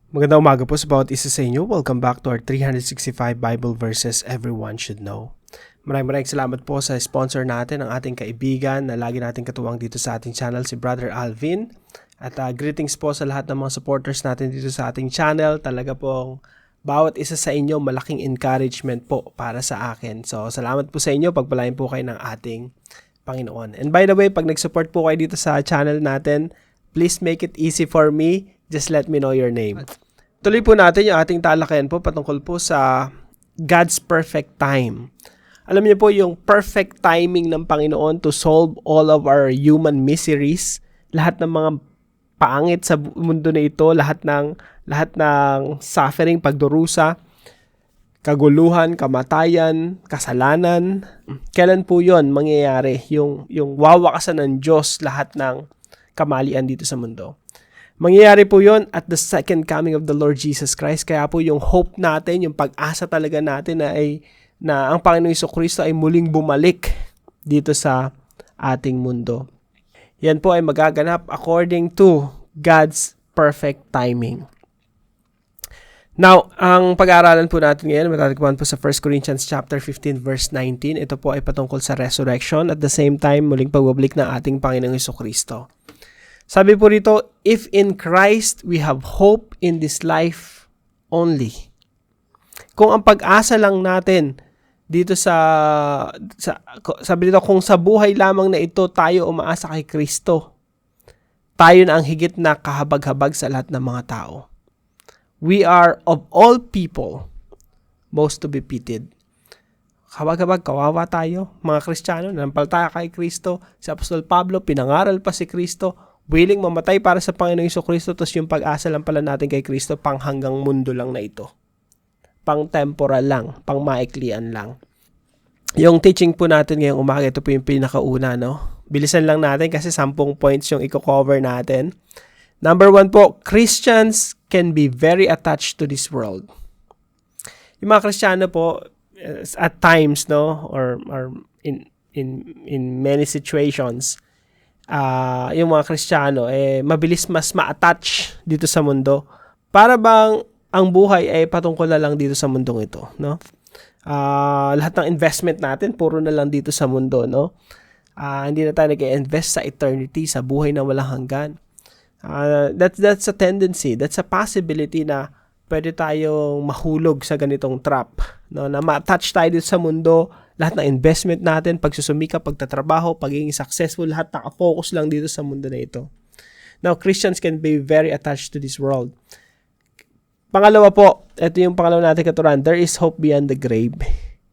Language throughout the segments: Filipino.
Magandang umaga po sa bawat isa sa inyo. Welcome back to our 365 Bible verses everyone should know. Maraming salamat po sa sponsor natin, ang ating kaibigan na lagi nating katuwang dito sa ating channel, si Brother Alvin. At greetings po sa lahat ng mga supporters natin dito sa ating channel. Talaga pong bawat isa sa inyo malaking encouragement po para sa akin. So salamat po sa inyo, pagpalain po kayo ng ating Panginoon. And by the way, pag nag-support po kayo dito sa channel natin, please make it easy for me. Just let me know your name. Tuloy po natin yung ating talakayan po patungkol po sa God's perfect time. Alam niyo po yung perfect timing ng Panginoon to solve all of our human miseries, lahat ng mga pangit sa mundo na ito, lahat ng suffering, pagdurusa, kaguluhan, kamatayan, kasalanan. Kailan po 'yon mangyayari? Yung wawakasan ng Diyos lahat ng kamalian dito sa mundo. Mangyayari po yon at the second coming of the Lord Jesus Christ. Kaya po yung hope natin, yung pag-asa talaga natin na ang Panginoong Jesucristo ay muling bumalik dito sa ating mundo. Yan po ay magaganap according to God's perfect timing. Now, ang pag-aaralan po natin ngayon, matatagpuan po sa 1 Corinthians chapter 15 verse 19. Ito po ay patungkol sa resurrection at the same time muling pagbabalik ng ating Panginoong Jesucristo. Sabi po rito, if in Christ we have hope in this life only. Kung ang pag-asa lang natin dito sabi dito, kung sa buhay lamang na ito tayo umaasa kay Kristo, tayo na ang higit na kahabag-habag sa lahat ng mga tao. We are of all people most to be pitied. Habag-habag, kawawa tayo, mga Kristiyano, nanampalataya kay Kristo. Si Apostol Pablo, pinangaral pa si Kristo, willing mamatay para sa Panginoong Jesucristo, tapos yung pag-asa lang pala natin kay Kristo, pang hanggang mundo lang na ito. Pang temporal lang, pang maiklian lang. Yung teaching po natin ngayong umaga, ito po yung pinakauna, no? Bilisan lang natin kasi 10 points yung i-cover natin. Number 1 po, Christians can be very attached to this world. Yung mga Kristiyano po, at times, no, or in many situations, yung mga Kristiyano mabilis mas ma-attach dito sa mundo. Para bang ang buhay ay patungkol na lang dito sa mundong ito, no? Lahat ng investment natin puro na lang dito sa mundo, no? Hindi na tayo nag-invest sa eternity, sa buhay na walang hanggan. That's a tendency, that's a possibility na pwede tayong mahulog sa ganitong trap, no? Na ma-attach tayo dito sa mundo. Lahat ng investment natin, pagsusumika, pagtatrabaho, pagiging successful, lahat nakafocus lang dito sa mundo na ito. Now, Christians can be very attached to this world. Pangalawa po, ito yung pangalawa natin katuruan, there is hope beyond the grave.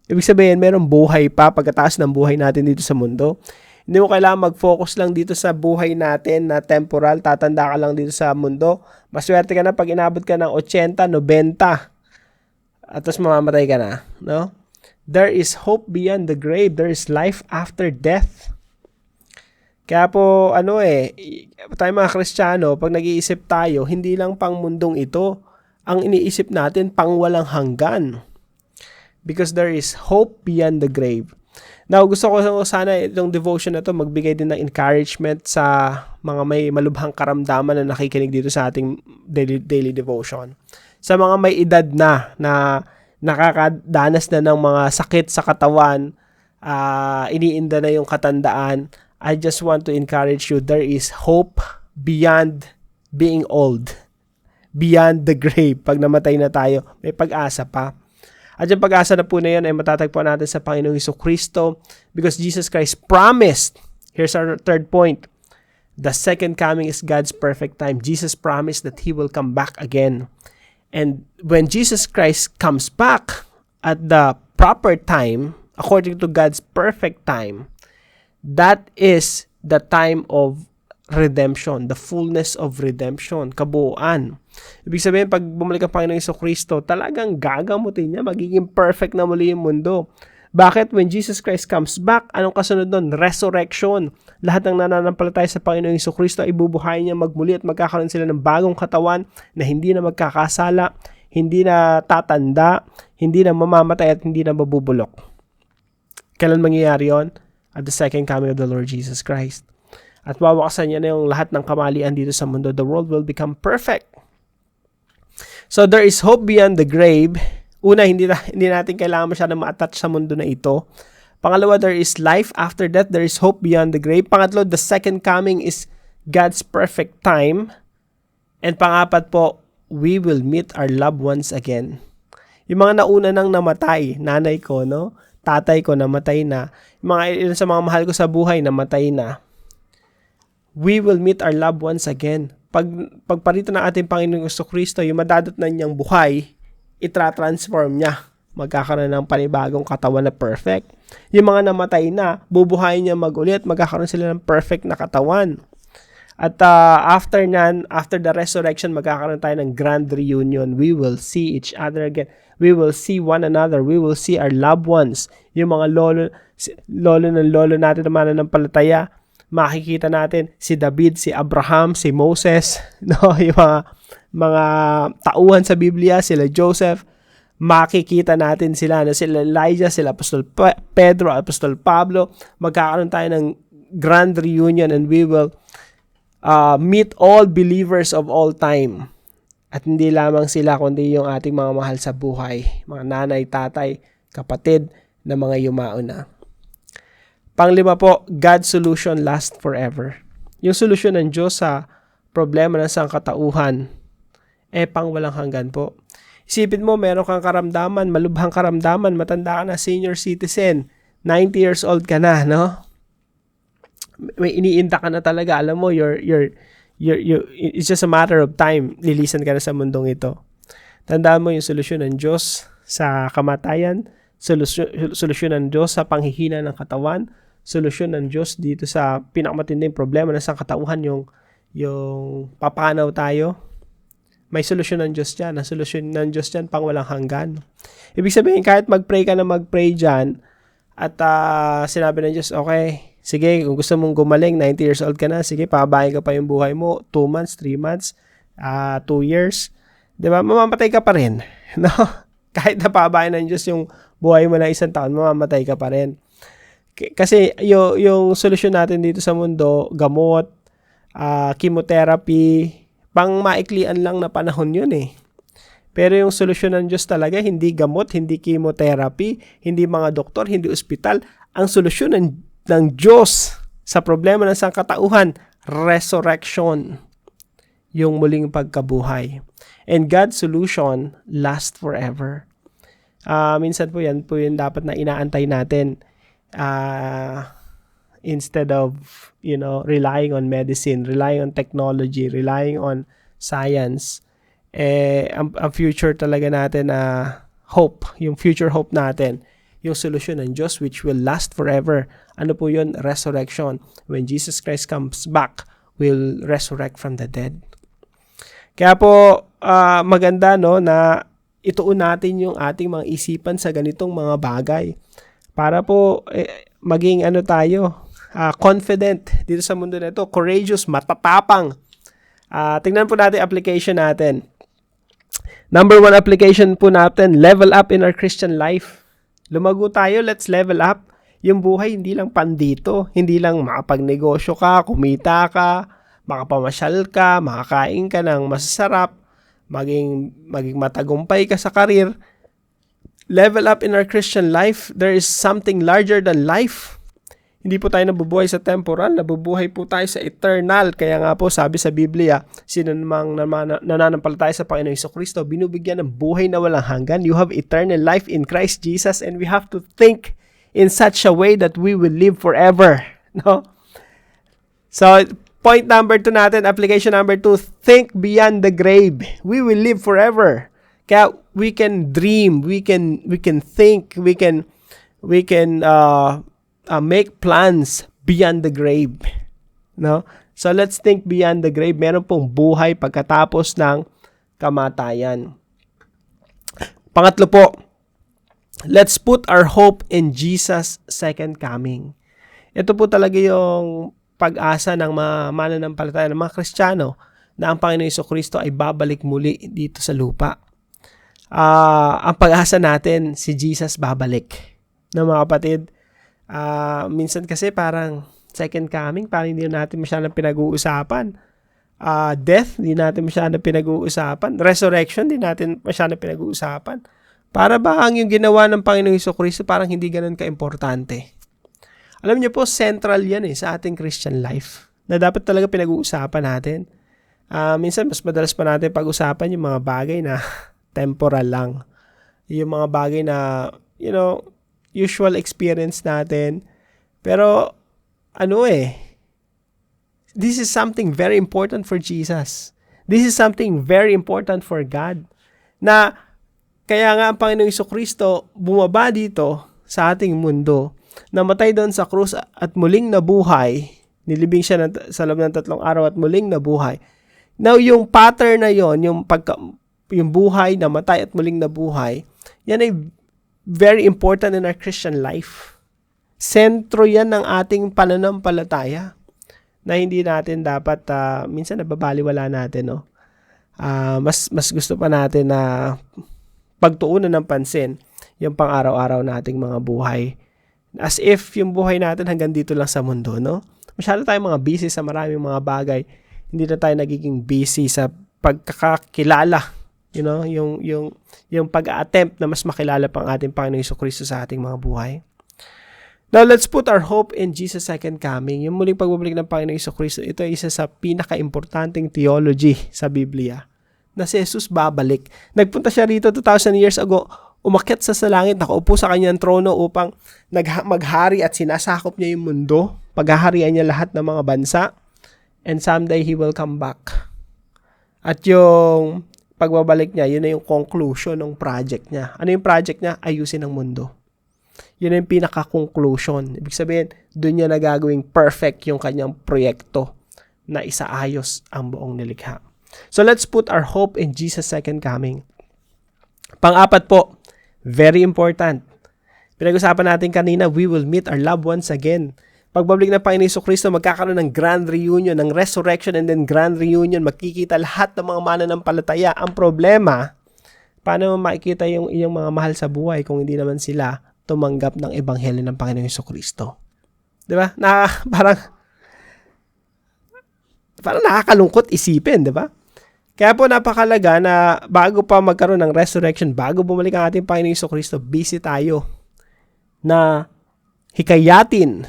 Ibig sabihin, mayroong buhay pa pagkatapos ng buhay natin dito sa mundo. Hindi mo kailangan mag-focus lang dito sa buhay natin na temporal, tatanda ka lang dito sa mundo. Maswerte ka na pag inabot ka ng 80, 90, at tapos mamamatay ka na, no? There is hope beyond the grave. There is life after death. Kaya po, tayo mga Kristiyano, pag nag-iisip tayo, hindi lang pang mundong ito. Ang iniisip natin, pang walang hanggan. Because there is hope beyond the grave. Now, gusto ko sana itong devotion na to magbigay din ng encouragement sa mga may malubhang karamdaman na nakikinig dito sa ating daily devotion. Sa mga may edad na nakakadanas na ng mga sakit sa katawan, iniinda na yung katandaan, I just want to encourage you, there is hope beyond being old, beyond the grave. Pag namatay na tayo, may pag-asa pa. At yung pag-asa na po na yun ay matatagpuan natin sa Panginoong Jesucristo because Jesus Christ promised, here's our third point, the second coming is God's perfect time. Jesus promised that He will come back again. And when Jesus Christ comes back at the proper time, according to God's perfect time, that is the time of redemption, the fullness of redemption, kabuuan. Ibig sabihin, pag bumalik ang Panginoong Jesucristo, talagang gagamutin niya, magiging perfect na muli yung mundo. Bakit? When Jesus Christ comes back, anong kasunod nun? Resurrection. Lahat ng nananampalataya sa Panginoong Jesucristo ay bubuhayin niya magmuli at magkakaroon sila ng bagong katawan na hindi na magkakasala, hindi na tatanda, hindi na mamamatay at hindi na mabubulok. Kailan mangyayari yon? At the second coming of the Lord Jesus Christ. At wawakasan niya na yung lahat ng kamalian dito sa mundo. The world will become perfect. So there is hope beyond the grave. Una, hindi natin kailangan masyadong ma-attach sa mundo na ito. Pangalawa, there is life after death. There is hope beyond the grave. Pangatlo, the second coming is God's perfect time. And pangapat po, we will meet our loved ones again. Yung mga nauna nang namatay, nanay ko, no? Tatay ko namatay na. Yung mga ilan sa mga mahal ko sa buhay namatay na. We will meet our loved ones again. Pagparito ng ating Panginoong Jesucristo, yung madadatnan niyang buhay, itra-transform niya. Magkakaroon ng panibagong katawan na perfect. Yung mga namatay na, bubuhayin niya mag-ulit, magkakaroon sila ng perfect na katawan. At after the resurrection, magkakaroon tayo ng grand reunion. We will see each other again. We will see one another. We will see our loved ones. Yung mga lolo natin na mananampalataya, makikita natin si David, si Abraham, si Moses, no, yung mga tauhan sa Biblia, sila Joseph, makikita natin sila, no, sila Elijah, sila Apostol Pedro, Apostol Pablo, magkakaroon tayo ng grand reunion and we will meet all believers of all time. At hindi lamang sila, kundi yung ating mga mahal sa buhay, mga nanay, tatay, kapatid na mga yumao na. Panglima po, God's solution lasts forever. Yung solusyon ng Diyos sa problema ng sangkatauhan, pang walang hanggan po. Isipin mo, meron kang karamdaman, malubhang karamdaman, matanda ka na, senior citizen, 90 years old ka na, no? May iniinda ka na talaga, alam mo, it's just a matter of time, lilisan ka na sa mundong ito. Tandaan mo yung solusyon ng Diyos sa kamatayan, solusyon ng Diyos sa panghihina ng katawan, solusyon ng Diyos dito sa pinakamatinding problema ng sangkatauhan, yung papanaw tayo. May solusyon ng Diyos dyan. Ang solusyon ng Diyos dyan pang walang hanggan. Ibig sabihin, kahit mag-pray ka na mag-pray dyan, at sinabi ng Diyos, okay, sige, kung gusto mong gumaling, 90 years old ka na, sige, pababayin ka pa yung buhay mo, 2 months, 3 months, 2 years. Diba? Mamamatay ka pa rin. No? Kahit na pababayin ng Diyos yung buhay mo na 1 taon, mamamatay ka pa rin. Kasi yung solusyon natin dito sa mundo, gamot, chemotherapy, pang maiklian lang na panahon yun eh. Pero yung solusyon ng Diyos talaga, hindi gamot, hindi chemotherapy, hindi mga doktor, hindi ospital. Ang solusyon ng Diyos sa problema ng sangkatauhan, resurrection, yung muling pagkabuhay. And God's solution lasts forever. Minsan po yan po yung dapat na inaantay natin instead of, relying on medicine, relying on technology, relying on science. Ang future talaga natin hope, yung future hope natin, yung solusyon ng Diyos which will last forever. Ano po yun? Resurrection. When Jesus Christ comes back, we'll resurrect from the dead. Kaya po, maganda na ituon natin yung ating mga isipan sa ganitong mga bagay. Para po, maging tayo, confident dito sa mundo na ito, courageous, matatapang. Tingnan po natin application natin. Number 1 application po natin, level up in our Christian life. Lumago tayo, let's level up. Yung buhay, hindi lang pandito. Hindi lang makapagnegosyo ka, kumita ka, makapamasyal ka, makakain ka ng masasarap, maging matagumpay ka sa karir. Level up in our Christian life. There is something larger than life. Hindi po tayo nabubuhay sa temporal, nabubuhay po tayo sa eternal. Kaya nga po, sabi sa Biblia, sino namang nananampalataya sa Panginoong Jesucristo, binubigyan ng buhay na walang hanggan. You have eternal life in Christ Jesus, and we have to think in such a way that we will live forever. No? So, point number 2 natin, application number 2, think beyond the grave. We will live forever. Kaya we can dream, we can think, we can make plans beyond the grave. No? So let's think beyond the grave. Meron pong buhay pagkatapos ng kamatayan. Pangatlo po, let's put our hope in Jesus' second coming. Ito po talaga yung pag-asa ng mga mananampalataya, ng mga Kristiyano, na ang Panginoong Jesucristo ay babalik muli dito sa lupa. Ang pag-asa natin, si Jesus babalik. No, mga kapatid? Minsan kasi parang second coming, parang hindi natin masyadong pinag-uusapan. Death, di natin masyadong pinag-uusapan. Resurrection, di natin masyadong pinag-uusapan. Para ba ang yung ginawa ng Panginoong Jesucristo parang hindi ganun ka-importante? Alam niyo po, central yan sa ating Christian life na dapat talaga pinag-uusapan natin. Minsan, mas madalas pa natin pag-usapan yung mga bagay na temporal lang. Yung mga bagay na, usual experience natin. Pero, this is something very important for Jesus. This is something very important for God. Na, kaya nga ang Panginoong Jesucristo bumaba dito sa ating mundo, namatay doon sa krus at muling nabuhay, nilibing siya sa loob ng 3 araw at muling nabuhay. Now, yung pattern na yon, yung buhay, namatay at muling nabuhay, yan ay very important in our Christian life. Sentro yan ng ating pananampalataya na hindi natin dapat, minsan nababaliwala natin, no? Mas gusto pa natin na pagtuunan ng pansin yung pang-araw-araw nating mga buhay. As if yung buhay natin hanggang dito lang sa mundo, no? Masyado tayong mga busy sa maraming mga bagay. Hindi na tayo nagiging busy sa pagkakakilala, yung pag-attempt na mas makilala pang ating Panginoong Jesucristo sa ating mga buhay. Now, let's put our hope in Jesus' second coming. Yung muling pagbabalik ng Panginoong Jesucristo, ito ay isa sa pinaka-importanting theology sa Biblia, na si Jesus babalik. Nagpunta siya rito 2,000 years ago, umakyat sa langit, nakaupo sa kanyang trono upang maghari at sinasakop niya yung mundo, paghaharian niya lahat ng mga bansa, and someday He will come back. At yung pagbabalik niya, yun na yung conclusion ng project niya. Ano yung project niya? Ayusin ang mundo. Yun yung pinaka-conclusion. Ibig sabihin, doon niya nagagawing perfect yung kanyang proyekto na isaayos ang buong nilikha. So let's put our hope in Jesus' second coming. Pang-apat po, very important. Pinag-usapan natin kanina, we will meet our loved ones again. Pagbabalik ng Panginoon Jesucristo, magkakaroon ng grand reunion, ng resurrection and then grand reunion. Magkikita lahat ng mga mananampalataya. Ang problema, paano makikita yung iyong mga mahal sa buhay kung hindi naman sila tumanggap ng ebanghelyo ng Panginoong Jesucristo? Diba? Parang nakakalungkot isipin, diba? Kaya po napakalaga na bago pa magkaroon ng resurrection, bago bumalik ang ating Panginoong Jesucristo, busy tayo na hikayatin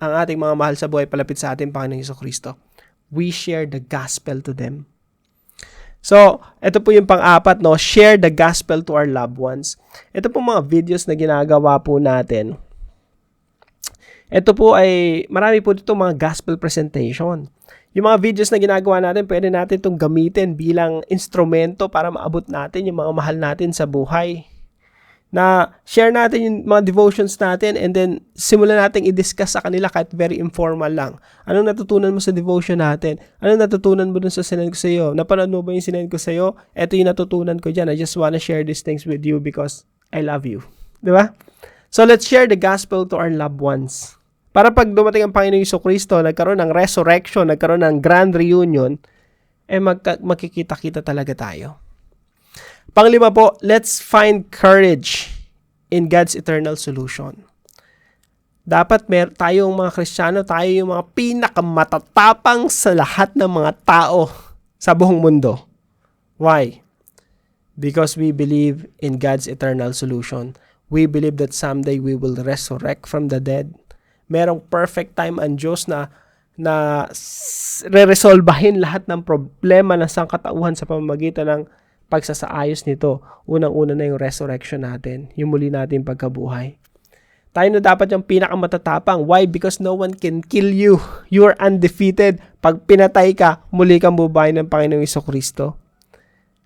ang ating mga mahal sa buhay palapit sa ating Panginoong Jesucristo. We share the gospel to them. So, ito po yung pang-apat, no? Share the gospel to our loved ones. Ito po mga videos na ginagawa po natin. Ito po ay, marami po dito mga gospel presentation. Yung mga videos na ginagawa natin, pwede natin itong gamitin bilang instrumento para maabot natin yung mga mahal natin sa buhay. Na share natin yung mga devotions natin and then simulan natin i-discuss sa kanila kahit very informal lang. Anong natutunan mo sa devotion natin? Anong natutunan mo dun sa sinend ko sa iyo? Napanood mo ba yung sinend ko sa iyo? Ito yung natutunan ko dyan. I just wanna share these things with you because I love you. Diba? So let's share the gospel to our loved ones. Para pag dumating ang Panginoong Jesucristo, nagkaroon ng resurrection, nagkaroon ng grand reunion, makikita-kita talaga tayo. Panglima po, let's find courage in God's eternal solution. Dapat tayong mga Kristiyano, tayo yung mga pinakamatatapang sa lahat ng mga tao sa buong mundo. Why? Because we believe in God's eternal solution. We believe that someday we will resurrect from the dead. Merong perfect time ang Diyos na re-resolbahin lahat ng problema ng sangkatauhan sa pamamagitan ng pagsasaayos nito. Unang-una na yung resurrection natin, yung muli natin pagkabuhay. Tayo na dapat yung pinakamatatapang. Why? Because no one can kill you. You are undefeated. Pag pinatay ka, muli kang bubuhay ng Panginoong Jesucristo.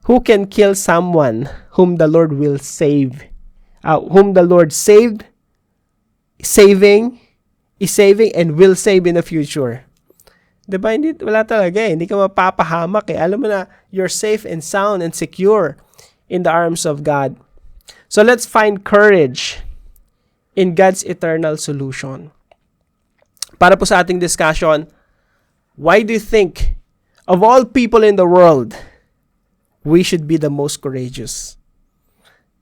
Who can kill someone whom the Lord will save? Whom the Lord is saving, and will save in the future. Diba? Wala talaga eh. Hindi ka mapapahamak eh. Alam mo na, you're safe and sound and secure in the arms of God. So let's find courage in God's eternal solution. Para po sa ating discussion, why do you think, of all people in the world, we should be the most courageous?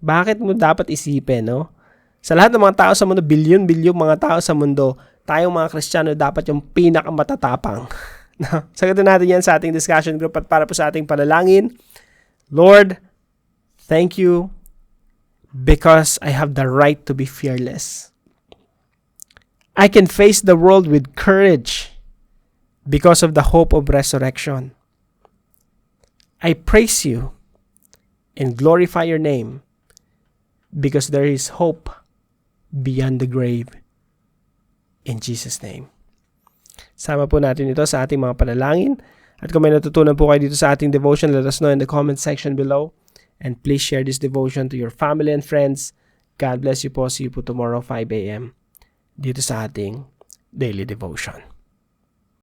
Bakit mo dapat isipin, no? Sa lahat ng mga tao sa mundo, bilyon-bilyon mga tao sa mundo, tayong mga Kristiyano dapat yung pinakamatatapang. Sagutin natin yan sa ating discussion group at para po sa ating panalangin. Lord, thank you because I have the right to be fearless. I can face the world with courage because of the hope of resurrection. I praise you and glorify your name because there is hope beyond the grave. In Jesus' name. Sama po natin ito sa ating mga panalangin. At kung may natutunan po kayo dito sa ating devotion, let us know in the comment section below. And please share this devotion to your family and friends. God bless you po. See you po tomorrow 5 a.m. dito sa ating daily devotion.